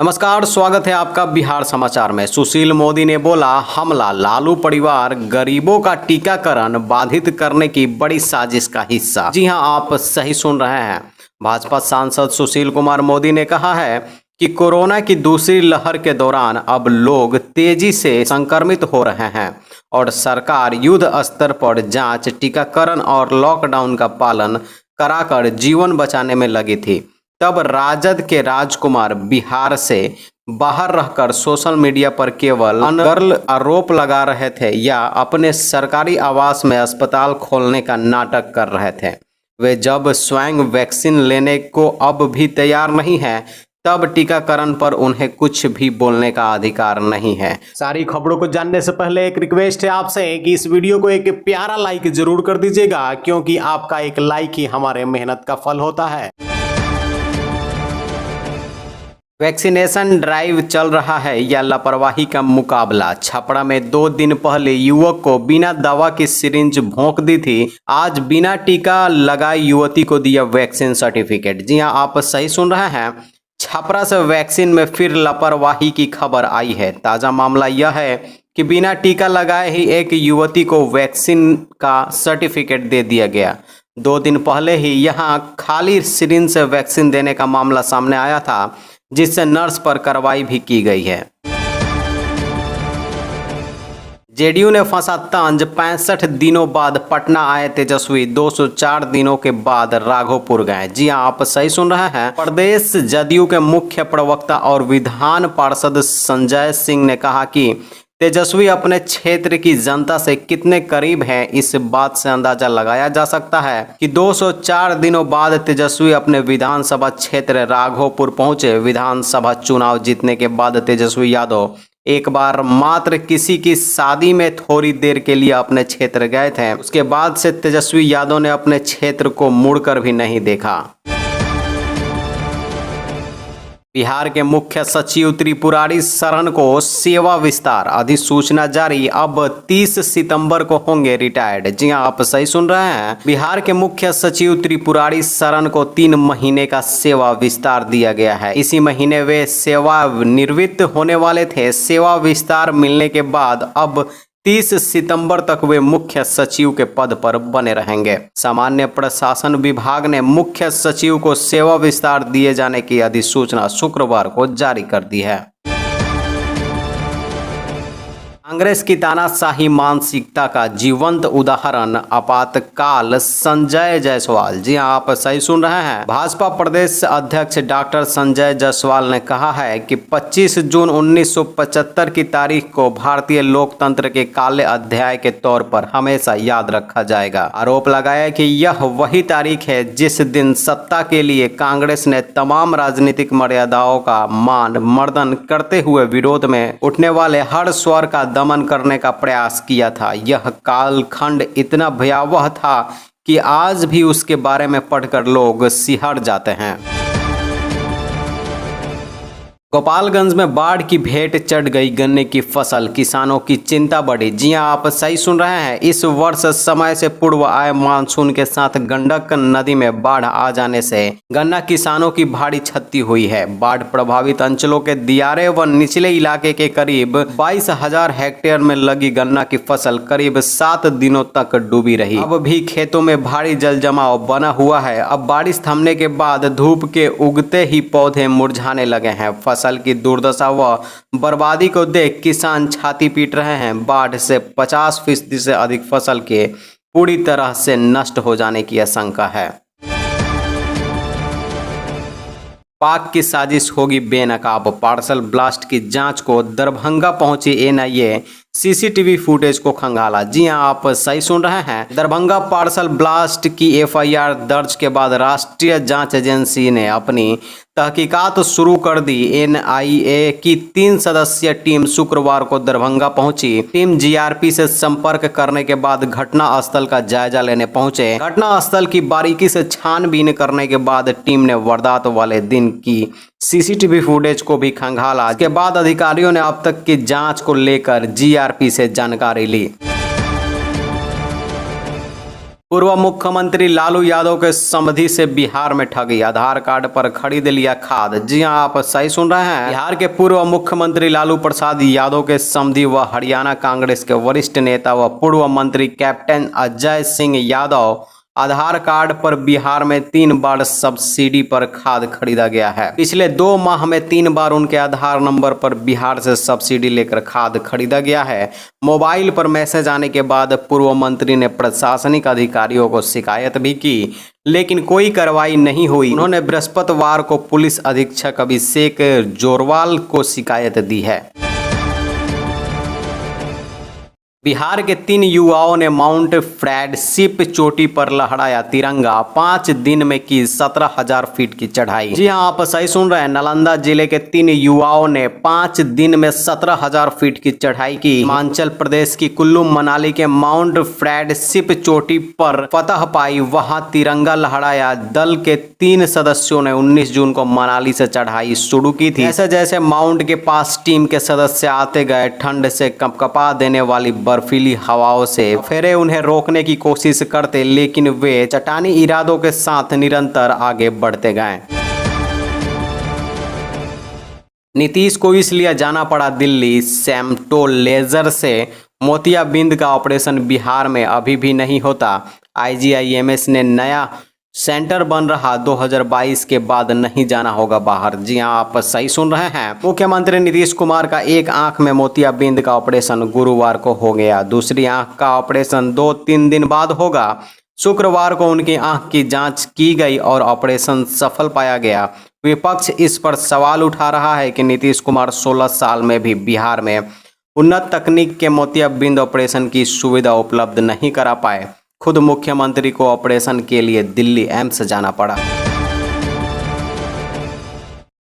नमस्कार, स्वागत है आपका बिहार समाचार में। सुशील मोदी ने बोला हमला लालू परिवार गरीबों का टीकाकरण बाधित करने की बड़ी साजिश का हिस्सा। जी हां, आप सही सुन रहे हैं। भाजपा सांसद सुशील कुमार मोदी ने कहा है कि कोरोना की दूसरी लहर के दौरान अब लोग तेजी से संक्रमित हो रहे हैं और सरकार युद्ध स्तर पर जांच, टीकाकरण और लॉकडाउन का पालन कराकर जीवन बचाने में लगी थी। तब राजद के राजकुमार बिहार से बाहर रहकर सोशल मीडिया पर केवल अनर्गल आरोप लगा रहे थे या अपने सरकारी आवास में अस्पताल खोलने का नाटक कर रहे थे। वे जब स्वयं वैक्सीन लेने को अब भी तैयार नहीं है, तब टीकाकरण पर उन्हें कुछ भी बोलने का अधिकार नहीं है। सारी खबरों को जानने से पहले एक रिक्वेस्ट है आपसे कि इस वीडियो को एक प्यारा लाइक जरूर कर दीजिएगा, क्योंकि आपका एक लाइक ही हमारे मेहनत का फल होता है। वैक्सीनेशन ड्राइव चल रहा है या लापरवाही का मुकाबला। छपरा में 2 दिन पहले युवक को बिना दवा की सिरिंज भोंक दी थी। आज बिना टीका लगाई युवती को दिया वैक्सीन सर्टिफिकेट। जी हां, आप सही सुन रहे हैं। छपरा से वैक्सीन में फिर लापरवाही की खबर आई है। ताज़ा मामला यह है कि बिना टीका लगाए ही एक युवती को वैक्सीन का सर्टिफिकेट दे दिया गया। 2 दिन पहले ही यहां खाली सिरिंज से वैक्सीन देने का मामला सामने आया था, जिससे नर्स पर कार्रवाई भी की गई है। जेडीयू ने फंसा तंज। 65 दिनों बाद पटना आए तेजस्वी। 204 दिनों के बाद राघोपुर गए। जी हां, आप सही सुन रहे हैं। प्रदेश जदयू के मुख्य प्रवक्ता और विधान पार्षद संजय सिंह ने कहा कि तेजस्वी अपने क्षेत्र की जनता से कितने करीब हैं, इस बात से अंदाजा लगाया जा सकता है कि 204 दिनों बाद तेजस्वी अपने विधानसभा क्षेत्र राघोपुर पहुंचे। विधानसभा चुनाव जीतने के बाद तेजस्वी यादव एक बार मात्र किसी की शादी में थोड़ी देर के लिए अपने क्षेत्र गए थे। उसके बाद से तेजस्वी यादव ने अपने क्षेत्र को मुड़कर भी नहीं देखा। बिहार के मुख्य सचिव त्रिपुरारी शरण को सेवा विस्तार, अधिसूचना जारी। अब 30 सितंबर को होंगे रिटायर्ड। जी हां, आप सही सुन रहे हैं। बिहार के मुख्य सचिव त्रिपुरारी शरण को 3 महीने का सेवा विस्तार दिया गया है। इसी महीने वे सेवा निवृत्त होने वाले थे। सेवा विस्तार मिलने के बाद अब 30 सितंबर तक वे मुख्य सचिव के पद पर बने रहेंगे। सामान्य प्रशासन विभाग ने मुख्य सचिव को सेवा विस्तार दिए जाने की अधिसूचना शुक्रवार को जारी कर दी है। कांग्रेस की तानाशाही मानसिकता का जीवंत उदाहरण आपातकाल संजय जायसवाल। जी हां, आप सही सुन रहे हैं। भाजपा प्रदेश अध्यक्ष डॉक्टर संजय जायसवाल ने कहा है कि 25 जून 1975 की तारीख को भारतीय लोकतंत्र के काले अध्याय के तौर पर हमेशा याद रखा जाएगा। आरोप लगाया कि यह वही तारीख है जिस दिन सत्ता के लिए कांग्रेस ने तमाम राजनीतिक मर्यादाओं का मान मर्दन करते हुए विरोध में उठने वाले हर स्वर का दमन करने का प्रयास किया था। यह कालखंड इतना भयावह था कि आज भी उसके बारे में पढ़कर लोग सिहर जाते हैं। गोपालगंज में बाढ़ की भेंट चढ़ गई गन्ने की फसल, किसानों की चिंता बढ़ी। जी हां, आप सही सुन रहे हैं। इस वर्ष समय से पूर्व आए मानसून के साथ गंडक नदी में बाढ़ आ जाने से गन्ना किसानों की भारी क्षति हुई है। बाढ़ प्रभावित अंचलों के दियारे व निचले इलाके के करीब 22,000 हेक्टेयर में लगी गन्ना की फसल करीब 7 दिनों तक डूबी रही। अब भी खेतों में भारी जल जमाव बना हुआ है। अब बारिश थमने के बाद धूप के उगते ही पौधे मुरझाने लगे हैं। फसल की दुर्दशा व बर्बादी को देख किसान छाती पीट रहे हैं। बाढ़ से 50% से अधिक फसल के पूरी तरह से नष्ट हो जाने की आशंका है। पाक की साजिश होगी बेनकाब। पार्सल ब्लास्ट की जांच को दरभंगा पहुंची एनआईए। सीसीटीवी फुटेज को खंगाला। जी हां, आप सही सुन रहे हैं। दरभंगा पार्सल ब्लास्ट की एफआईआर दर्ज के बाद राष्ट्रीय जांच एजेंसी ने अपनी तहकीकात शुरू कर दी। एनआईए की 3 सदस्यीय टीम शुक्रवार को दरभंगा पहुंची। टीम जीआरपी से संपर्क करने के बाद घटना स्थल का जायजा लेने पहुंचे। घटना स्थल की बारीकी से छानबीन करने के बाद टीम ने वारदात वाले दिन की सीसीटीवी फुटेज को भी खंगाला। इसके बाद अधिकारियों ने अब तक की जांच को लेकर जीआरपी से जानकारी ली। पूर्व मुख्यमंत्री लालू यादव के समधि से बिहार में ठगी, आधार कार्ड पर खरीद लिया खाद। जी हां, आप सही सुन रहे हैं। बिहार के पूर्व मुख्यमंत्री लालू प्रसाद यादव के समधि व हरियाणा कांग्रेस के वरिष्ठ नेता व पूर्व मंत्री कैप्टन अजय सिंह यादव आधार कार्ड पर बिहार में 3 बार सब्सिडी पर खाद खरीदा गया है। पिछले 2 माह में 3 बार उनके आधार नंबर पर बिहार से सब्सिडी लेकर खाद खरीदा गया है। मोबाइल पर मैसेज आने के बाद पूर्व मंत्री ने प्रशासनिक अधिकारियों को शिकायत भी की, लेकिन कोई कार्रवाई नहीं हुई। उन्होंने बृहस्पतिवार को पुलिस अधीक्षक अभिषेक जोरवाल को शिकायत दी है। बिहार के 3 युवाओं ने माउंट फ्रेंडशिप चोटी पर लहराया तिरंगा, 5 दिन में की 17,000 फीट की चढ़ाई। जी हां, आप सही सुन रहे हैं। नालंदा जिले के 3 युवाओं ने 5 दिन में 17,000 फीट की चढ़ाई की। हिमाचल प्रदेश की कुल्लू मनाली के माउंट फ्रेंडशिप चोटी पर फतह पाई, वहां तिरंगा लहराया। दल के 3 सदस्यों ने 19 जून को मनाली से चढ़ाई शुरू की थी। जैसे जैसे माउंट के पास टीम के सदस्य आते गए, ठंड से कंपकपा देने वाली बर्फीली हवाओं से फेरे उन्हें रोकने की कोशिश करते, लेकिन वे चट्टानी इरादों के साथ निरंतर आगे बढ़ते गए। नीतीश को इसलिए जाना पड़ा दिल्ली। सैम्टो लेजर से मोतियाबिंद का ऑपरेशन बिहार में अभी भी नहीं होता। IGIMS ने नया सेंटर बन रहा, 2022 के बाद नहीं जाना होगा बाहर। जी हां, आप सही सुन रहे हैं। मुख्यमंत्री नीतीश कुमार का एक आंख में मोतियाबिंद का ऑपरेशन गुरुवार को हो गया। दूसरी आंख का ऑपरेशन 2-3 दिन बाद होगा। शुक्रवार को उनकी आंख की जांच की गई और ऑपरेशन सफल पाया गया। विपक्ष इस पर सवाल उठा रहा है कि नीतीश कुमार 16 साल में भी बिहार में उन्नत तकनीक के मोतियाबिंद ऑपरेशन की सुविधा उपलब्ध नहीं करा पाए। खुद मुख्यमंत्री को ऑपरेशन के लिए दिल्ली एम्स जाना पड़ा।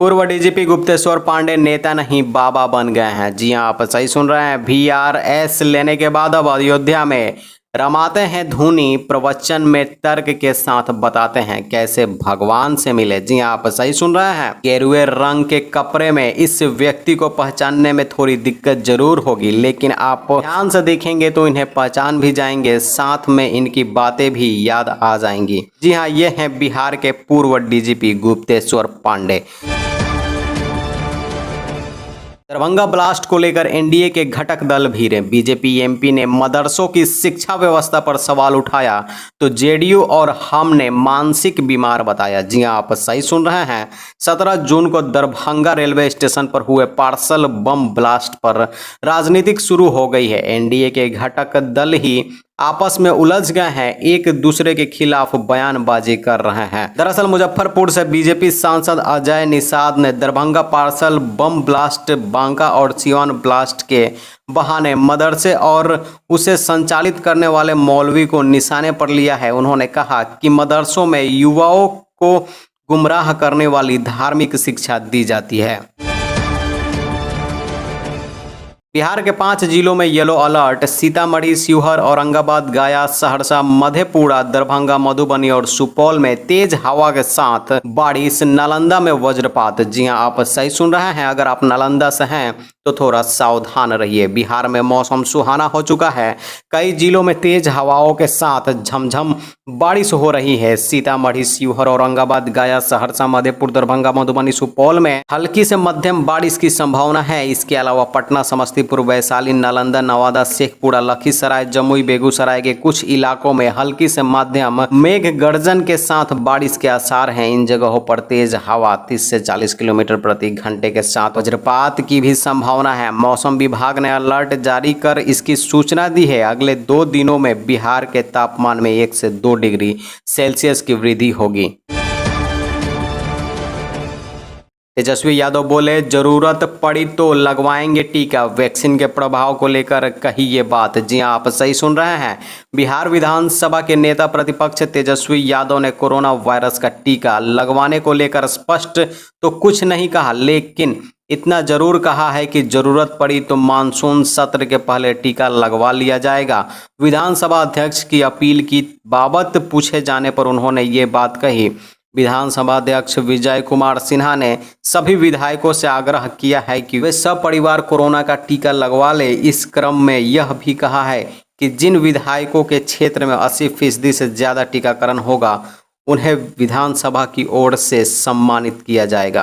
पूर्व डीजीपी गुप्तेश्वर पांडे नेता नहीं बाबा बन गए हैं। जी हां, आप सही सुन रहे हैं। VRS लेने के बाद अब अयोध्या में रमाते हैं धुनी, प्रवचन में तर्क के साथ बताते हैं कैसे भगवान से मिले। जी हां, आप सही सुन रहे हैं। गेरुए रंग के कपड़े में इस व्यक्ति को पहचानने में थोड़ी दिक्कत जरूर होगी, लेकिन आप ध्यान से देखेंगे तो इन्हें पहचान भी जाएंगे, साथ में इनकी बातें भी याद आ जाएंगी। जी हां, ये हैं बिहार के पूर्व डीजीपी गुप्तेश्वर पांडे। दरभंगा ब्लास्ट को लेकर एनडीए के घटक दल भिड़े। बीजेपी एमपी ने मदरसों की शिक्षा व्यवस्था पर सवाल उठाया तो जेडीयू और हम ने मानसिक बीमार बताया। जी हां, आप सही सुन रहे हैं। 17 जून को दरभंगा रेलवे स्टेशन पर हुए पार्सल बम ब्लास्ट पर राजनीतिक शुरू हो गई है। एनडीए के घटक दल ही आपस में उलझ गए हैं, एक दूसरे के खिलाफ बयानबाजी कर रहे हैं। दरअसल मुजफ्फरपुर से बीजेपी सांसद अजय निषाद ने Darbhanga parcel bomb blast, Banka और सिवान ब्लास्ट के बहाने मदरसे और उसे संचालित करने वाले मौलवी को निशाने पर लिया है। उन्होंने कहा कि मदरसों में युवाओं को गुमराह करने वाली धार्मिक शिक्षा दी जाती है। बिहार के 5 जिलों में येलो अलर्ट। सीतामढ़ी, शिवहर, औरंगाबाद, गया, सहरसा, मधेपुरा, दरभंगा, मधुबनी और सुपौल में तेज हवा के साथ बारिश। नालंदा में वज्रपात। जी हां, आप सही सुन रहे हैं। अगर आप नालंदा से हैं तो थोड़ा सावधान रहिए। बिहार में मौसम सुहाना हो चुका है। कई जिलों में तेज हवाओं के साथ झमझम बारिश हो रही है। सीतामढ़ी, शिवहर, औरंगाबाद, गया, सहरसा, मधेपुरा, दरभंगा, मधुबनी, सुपौल में हल्की से मध्यम बारिश की संभावना है। इसके अलावा पटना, समस्तीपुर, वैशाली, नालंदा, नवादा, शेखपुरा, लखीसराय, जमुई, बेगूसराय के कुछ इलाकों में हल्की से मध्यम मेघ गर्जन के साथ बारिश के आसार हैं। इन जगहों पर तेज हवा 30 से 40 किलोमीटर प्रति घंटे के साथ वज्रपात की भी संभावना है। मौसम विभाग ने अलर्ट जारी कर इसकी सूचना दी है। अगले 2 दिनों में बिहार के तापमान में 1 से 2 डिग्री सेल्सियस की वृद्धि होगी। तेजस्वी यादव बोले, जरूरत पड़ी तो लगवाएंगे टीका। वैक्सीन के प्रभाव को लेकर कही ये बात। जी हां, आप सही सुन रहे हैं। बिहार विधानसभा के नेता प्रतिपक्ष तेजस्वी यादव ने कोरोना वायरस का टीका लगवाने को लेकर स्पष्ट तो कुछ नहीं कहा, लेकिन इतना जरूर कहा है कि जरूरत पड़ी तो मानसून सत्र के पहले टीका लगवा लिया जाएगा। विधानसभा अध्यक्ष की अपील की बाबत पूछे जाने पर उन्होंने ये बात कही। विधानसभा अध्यक्ष विजय कुमार सिन्हा ने सभी विधायकों से आग्रह किया है कि वे सब परिवार कोरोना का टीका लगवा ले। इस क्रम में यह भी कहा है कि जिन विधायकों के क्षेत्र में 80% से ज़्यादा टीकाकरण होगा उन्हें विधानसभा की ओर से सम्मानित किया जाएगा।